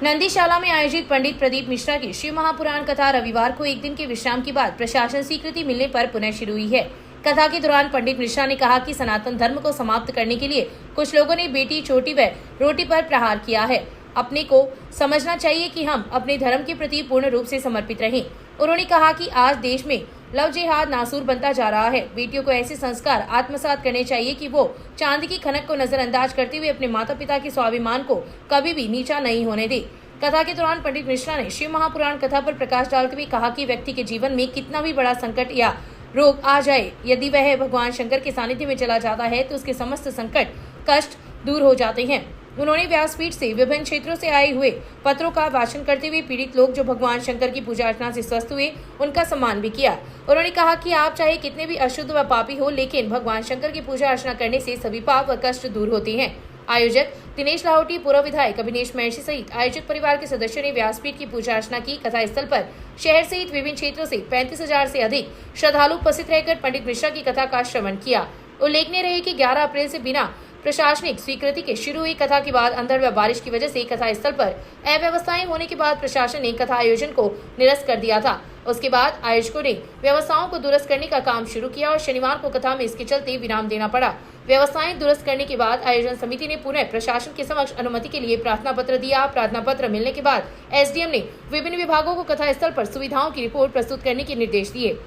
नंदीशाला में आयोजित पंडित प्रदीप मिश्रा की शिव महापुराण कथा रविवार को एक दिन के विश्राम के बाद प्रशासन स्वीकृति मिलने पर पुनः शुरू हुई है। कथा के दौरान पंडित मिश्रा ने कहा कि सनातन धर्म को समाप्त करने के लिए कुछ लोगों ने बेटी चोटी व रोटी पर प्रहार किया है। अपने को समझना चाहिए कि हम अपने धर्म के प्रति पूर्ण रूप से समर्पित रहें। उन्होंने कहा कि आज देश में लव जिहाद नासूर बनता जा रहा है। बेटियों को ऐसे संस्कार आत्मसात करने चाहिए कि वो चांदी की खनक को नजरअंदाज करते हुए अपने माता पिता के स्वाभिमान को कभी भी नीचा नहीं होने दे। कथा के दौरान पंडित मिश्रा ने शिव महापुराण कथा पर प्रकाश डालते हुए कहा कि व्यक्ति के जीवन में कितना भी बड़ा संकट या रोग आ जाए, यदि वह भगवान शंकर के सानिध्य में चला जाता है तो उसके समस्त संकट कष्ट दूर हो जाते हैं। उन्होंने व्यासपीठ से विभिन्न क्षेत्रों से आए हुए पत्रों का वाचन करते हुए पीड़ित लोग जो भगवान शंकर की पूजा अर्चना से स्वस्थ हुए उनका सम्मान भी किया। उन्होंने कहा कि आप चाहे कितने भी अशुद्ध व पापी हो, लेकिन भगवान शंकर की पूजा अर्चना करने से सभी पाप व कष्ट दूर होते हैं। आयोजक दिनेश लाहौटी, पूर्व विधायक अभिनेश महर्षि सहित आयोजक परिवार के सदस्यों ने व्यासपीठ की पूजा अर्चना की। कथा स्थल पर शहर सहित विभिन्न क्षेत्रों से 35,000 से अधिक श्रद्धालु उपस्थित रहकर पंडित मिश्रा की कथा का श्रवण किया। उल्लेखनीय रहे कि 11 अप्रैल से बिना प्रशासनिक स्वीकृति के शुरू हुई कथा के बाद अंधड़ व बारिश की वजह से कथा स्थल पर अव्यवस्थाएं होने के बाद प्रशासन ने कथा आयोजन को निरस्त कर दिया था। उसके बाद आयोजकों ने व्यवस्थाओं को दुरुस्त करने का काम शुरू किया और शनिवार को कथा में इसके चलते विराम देना पड़ा। व्यवस्थाएं दुरुस्त करने के बाद आयोजन समिति ने पुनः प्रशासन के समक्ष अनुमति के लिए प्रार्थना पत्र दिया। प्रार्थना पत्र मिलने के बाद एसडीएम ने विभिन्न विभागों को कथा स्थल पर सुविधाओं की रिपोर्ट प्रस्तुत करने के निर्देश दिए।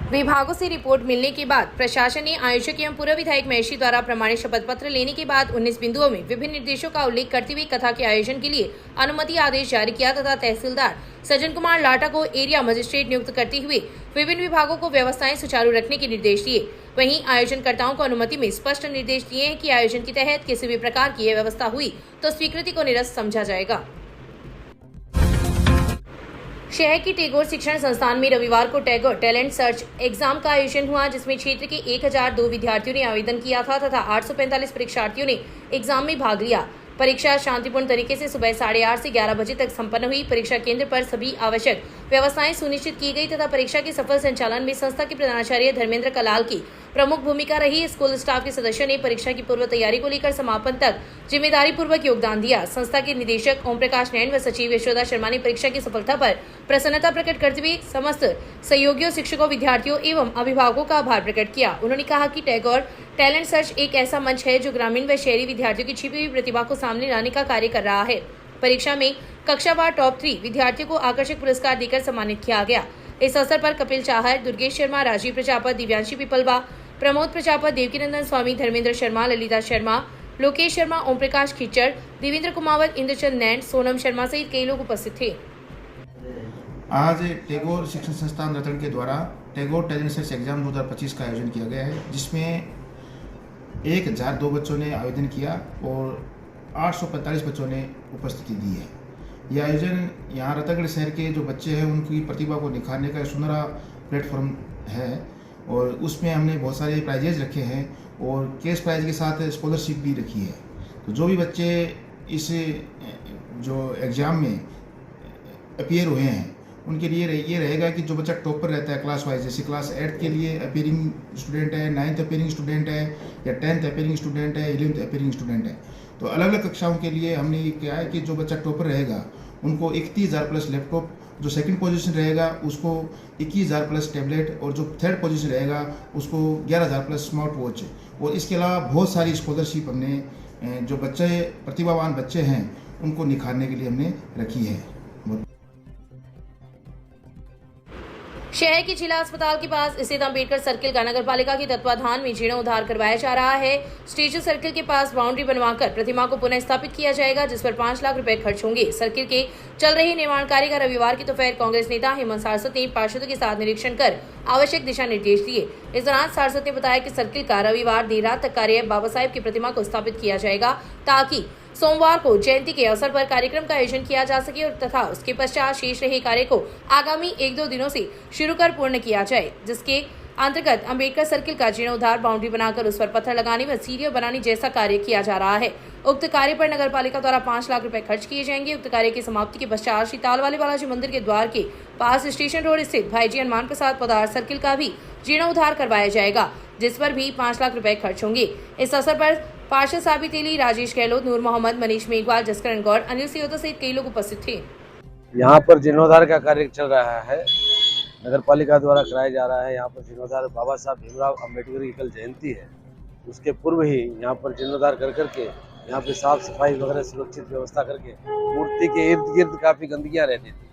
विभागों से रिपोर्ट मिलने के बाद प्रशासन ने आयोजक एवं पूर्व विधायक महर्षि द्वारा प्रमाणित शपथ पत्र लेने के बाद 19 बिंदुओं में विभिन्न निर्देशों का उल्लेख करते हुए कथा के आयोजन के लिए अनुमति आदेश जारी किया तथा तहसीलदार सज्जन कुमार लाटा को एरिया मजिस्ट्रेट नियुक्त करते हुए विभिन्न विभागों को व्यवस्थाएं सुचारू रखने के निर्देश दिए। वहीं आयोजनकर्ताओं को अनुमति में स्पष्ट निर्देश दिए हैं कि आयोजन के तहत किसी भी प्रकार की व्यवस्था हुई तो स्वीकृति को निरस्त समझा जाएगा। शहर की टैगोर शिक्षण संस्थान में रविवार को टैगोर टैलेंट सर्च एग्जाम का आयोजन हुआ, जिसमें क्षेत्र के 1002 विद्यार्थियों ने आवेदन किया था तथा 845 परीक्षार्थियों ने एग्जाम में भाग लिया। परीक्षा शांतिपूर्ण तरीके से सुबह 8:30 से 11 बजे तक संपन्न हुई। परीक्षा केंद्र पर सभी आवश्यक व्यवस्थाएं सुनिश्चित की गई तथा परीक्षा के सफल संचालन में संस्था के प्रधानाचार्य धर्मेंद्र कलाल की प्रमुख भूमिका रही। स्कूल स्टाफ के सदस्यों ने परीक्षा की पूर्व तैयारी को लेकर समापन तक जिम्मेदारी पूर्वक योगदान दिया। संस्था के निदेशक ओम प्रकाश नैन व सचिव यशोदा शर्मा ने परीक्षा की सफलता पर प्रसन्नता प्रकट करते हुए समस्त सहयोगियों, शिक्षकों, विद्यार्थियों एवं अभिभावकों का आभार प्रकट किया। उन्होंने कहा कि टैगोर टैलेंट सर्च एक ऐसा मंच है जो ग्रामीण व शहरी विद्यार्थियों की छिपी हुई प्रतिभा को सामने लाने का कार्य कर रहा है। परीक्षा में कक्षावार टॉप 3 विद्यार्थियों को आकर्षक पुरस्कार देकर सम्मानित किया गया। इस अवसर पर कपिल चाहर, दुर्गेश शर्मा, राजीव प्रजापत, दिव्यांशी पिपलवा, प्रमोद प्रजापत, देवकीनंदन स्वामी, धर्मेंद्र शर्मा, ललिता शर्मा, लोकेश शर्मा, ओम प्रकाश खिच्चर, देवेंद्र कुमावत, इंद्रचंद नैन, सोनम शर्मा सहित कई लोग उपस्थित थे। आज टैगोर शिक्षण संस्थान रतन के द्वारा टैगोर टैलेंट सर्च एग्जाम 2025 का आयोजन किया गया है, जिसमें 1002 बच्चों ने आवेदन किया और 845 बच्चों ने उपस्थिति दी है। यह आयोजन यहाँ रतनगढ़ शहर के जो बच्चे हैं उनकी प्रतिभा को निखारने का सुनहरा प्लेटफॉर्म है और उसमें हमने बहुत सारे प्राइजेज रखे हैं और कैश प्राइज के साथ स्कॉलरशिप भी रखी है। तो जो भी बच्चे इस जो एग्ज़ाम में अपीयर हुए हैं उनके लिए ये रहेगा कि जो बच्चा टॉपर रहता है क्लास वाइज, जैसे क्लास 8 के लिए अपीयरिंग स्टूडेंट है, 9th अपीयरिंग स्टूडेंट है या 10th अपीयरिंग स्टूडेंट है, 11th अपीयरिंग स्टूडेंट है, तो अलग अलग कक्षाओं के लिए हमने ये किया है कि जो बच्चा टॉपर रहेगा उनको 31,000 प्लस लैपटॉप, जो सेकंड पोजीशन रहेगा उसको 21,000 प्लस टैबलेट और जो थर्ड पोजीशन रहेगा उसको 11,000 प्लस स्मार्ट वॉच। और इसके अलावा बहुत सारी स्कॉलरशिप हमने जो बच्चे प्रतिभावान बच्चे हैं उनको निखारने के लिए हमने रखी है। शहर के जिला अस्पताल के पास स्थित अम्बेडकर सर्किल का नगर पालिका के तत्वाधान में जीर्णोद्धार करवाया जा रहा है। स्टेचू सर्किल के पास बाउंड्री बनवाकर प्रतिमा को पुनः स्थापित किया जाएगा, जिस पर 5 लाख रुपए खर्च होंगे। सर्किल के चल रहे निर्माण कार्य का रविवार की दोपहर कांग्रेस नेता हेमंत सारस्वत ने पार्षदों के साथ निरीक्षण कर आवश्यक दिशा निर्देश दिए। इस दौरान सारस्वत ने बताया कि सर्किल का रविवार देर रात तक कार्य बाबा साहेब की प्रतिमा को स्थापित किया जाएगा ताकि सोमवार को जयंती के अवसर पर कार्यक्रम का आयोजन किया जा सके और तथा उसके पश्चात शेष रहे कार्य को आगामी 1-2 दिनों से शुरू कर पूर्ण किया जाए, जिसके अंतर्गत अम्बेडकर सर्किल का जीर्णोद्धार, बाउंड्री बनाकर उस पर पत्थर लगाने व सीढ़ियां बनाने जैसा कार्य किया जा रहा है। उक्त कार्य पर नगर पालिका द्वारा 5 लाख रुपए खर्च किए जाएंगे। उक्त कार्य की समाप्ति के पश्चात श्री तालवाले बालाजी मंदिर के द्वार के पास स्टेशन रोड स्थित भाईजी हनुमान प्रसाद पदार सर्किल का भी जीर्णोद्धार करवाया जाएगा, जिस पर भी 5 लाख रुपए खर्च होंगे। इस अवसर पर पार्षद साबित तेली, राजेश गहलोत, नूर मोहम्मद, मनीष मेघवाल, जसकरण गौड़, अनिल सियोता सहित कई लोग उपस्थित थे। यहाँ पर जीर्णोद्धार का कार्य चल रहा है, नगर पालिका द्वारा कराया जा रहा है। यहाँ पर जीर्णोद्धार बाबा साहब भीमराव अम्बेडकर की कल जयंती है, उसके पूर्व ही यहाँ पर जीर्णोद्धार करके यहाँ पे साफ सफाई वगैरह सुरक्षित व्यवस्था करके मूर्ति के इर्द गिर्द काफी गंदगियाँ रहती थी,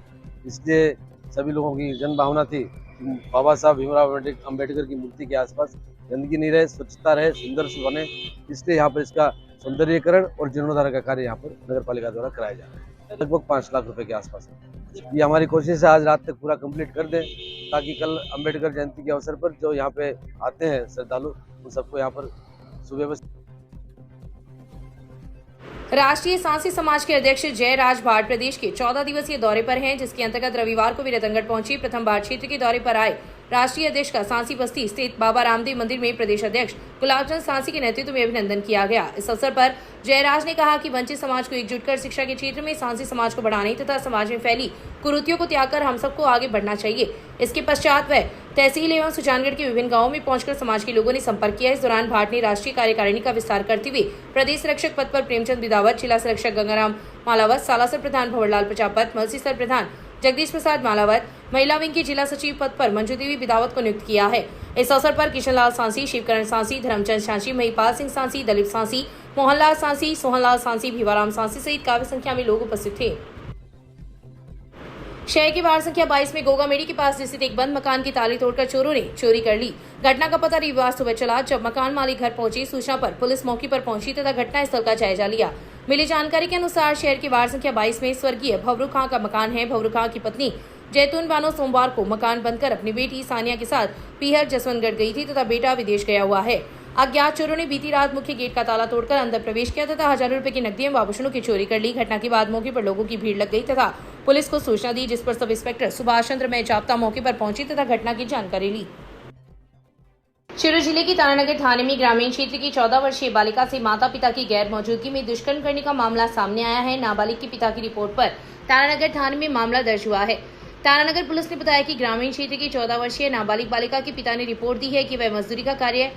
इसलिए सभी लोगों की जन भावना थी कि बाबा साहब भीमराव अम्बेडकर की मूर्ति के आसपास गंदगी नहीं रहे, स्वच्छता रहे, सुंदर से बने, इसलिए यहाँ पर इसका सौंदर्यीकरण और जीर्णोद्धार का कार्य यहाँ पर नगर पालिका द्वारा कराया जा रहा है। लगभग 5 लाख रुपए के आसपास है। ये हमारी कोशिश है आज रात तक पूरा कंप्लीट कर दें, ताकि कल अम्बेडकर जयंती के अवसर पर जो यहाँ पे आते हैं श्रद्धालु, उन सबको यहाँ पर सुव्यवस्थित। राष्ट्रीय सांसी समाज के अध्यक्ष जयराज भाट प्रदेश के 14 दिवसीय दौरे पर हैं, जिसके अंतर्गत रविवार को वे रतनगढ़ पहुंचे। प्रथम बार क्षेत्र के दौरे पर आए राष्ट्रीय अध्यक्ष का सांसी बस्ती स्थित बाबा रामदेव मंदिर में प्रदेश अध्यक्ष गुलाबचंद सांसी के नेतृत्व में अभिनंदन किया गया। इस अवसर पर जयराज ने कहा कि वंचित समाज को एकजुट कर शिक्षा के क्षेत्र में सांसी समाज को बढ़ाने तथा समाज में फैली कुरीतियों को त्याग कर हम सबको आगे बढ़ना चाहिए। इसके पश्चात वह तहसील एवं सुजानगढ़ के विभिन्न गाँवों में पहुंचकर समाज के लोगों ने संपर्क किया। इस दौरान भाट ने राष्ट्रीय कार्यकारिणी का विस्तार करते हुए प्रदेश संरक्षक पद पर प्रेमचंद बिदावत, जिला संरक्षक गंगाराम मालावत, सालासर प्रधान भंवरलाल प्रजापत, मलसीसर प्रधान जगदीश प्रसाद मालावत, महिला विंग की जिला सचिव पद पर मंजू देवी बिदावत को नियुक्त किया है। इस अवसर पर किशनलाल सांसी, शिवकरण सांसी, धर्मचंद सांसी, महिपाल सिंह सांसी, दलीप सांसी, मोहनलाल सांसी, सोहनलाल सांसी, भीवाराम सांसी सहित काफी संख्या में लोग उपस्थित थे। शहर की वार्ड संख्या 22 में गोगामेड़ी के पास स्थित एक बंद मकान की ताली तोड़कर चोरों ने चोरी कर ली। घटना का पता रविवार सुबह चला, जब मकान मालिक घर पहुंची। सूचना पर पुलिस मौके पर पहुंची तथा घटनास्थल का जायजा लिया। मिली जानकारी के अनुसार शहर की वार्ड संख्या 22 में स्वर्गीय भवरू खां का मकान है। भवरू खां की पत्नी जैतून बानो सोमवार को मकान बंद कर अपनी बेटी सानिया के साथ पीहर जसवंतगढ़ गई थी तथा बेटा विदेश गया हुआ है। अज्ञात चोरों ने बीती रात मुख्य गेट का ताला तोड़कर अंदर प्रवेश किया तथा हजारों रुपए की नकदी एवं आभूषणों की चोरी कर ली। घटना के बाद मौके पर लोगों की भीड़ लग गई तथा पुलिस को सूचना दी, जिस पर सब इंस्पेक्टर सुभाष चंद्र मेहजाप्ता मौके पर पहुंची तथा घटना की जानकारी ली। शिवहर जिले की तारानगर थाने में ग्रामीण क्षेत्र की 14 वर्षीय बालिका से माता पिता की गैर मौजूदगी में दुष्कर्म करने का मामला सामने आया है। नाबालिग के पिता की रिपोर्ट पर तारानगर थाने में मामला दर्ज हुआ है। तारानगर पुलिस ने बताया कि ग्रामीण क्षेत्र की 14 वर्षीय नाबालिग बालिका के पिता ने रिपोर्ट दी है कि वह मजदूरी का कार्य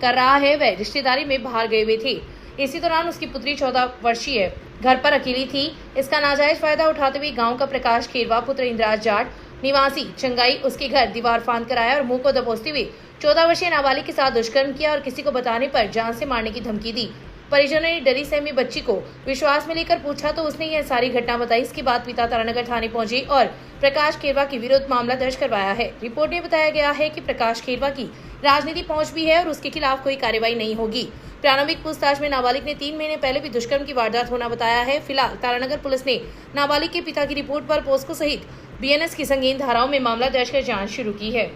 कर रहा है। वह रिश्तेदारी में बाहर गए हुए थे। इसी दौरान उसकी पुत्री 14 वर्षीय घर पर अकेली थी। इसका नाजायज फायदा उठाते हुए गाँव का प्रकाश खेरवा पुत्र इंद्राज जाट निवासी चंगाई उसके घर दीवार फांद कर आया और मुंह को दबोचते हुए 14 वर्षीय नाबालिग के साथ दुष्कर्म किया और किसी को बताने पर जान से मारने की धमकी दी। परिजनों ने डरी सहमी बच्ची को विश्वास में लेकर पूछा तो उसने यह सारी घटना बताई। इसके बाद पिता तारानगर थाने पहुंचे और प्रकाश खेरवा के विरुद्ध मामला दर्ज करवाया है। रिपोर्ट में बताया गया है कि प्रकाश खेरवा की राजनीति पहुंच भी है और उसके खिलाफ कोई कार्रवाई नहीं होगी। प्रारंभिक पूछताछ में नाबालिग ने 3 महीने पहले भी दुष्कर्म की वारदात होना बताया है। फिलहाल तारानगर पुलिस ने नाबालिग के पिता की रिपोर्ट पर पोस्को सहित बीएनएस की संगीन धाराओं में मामला दर्ज कर जांच शुरू की है।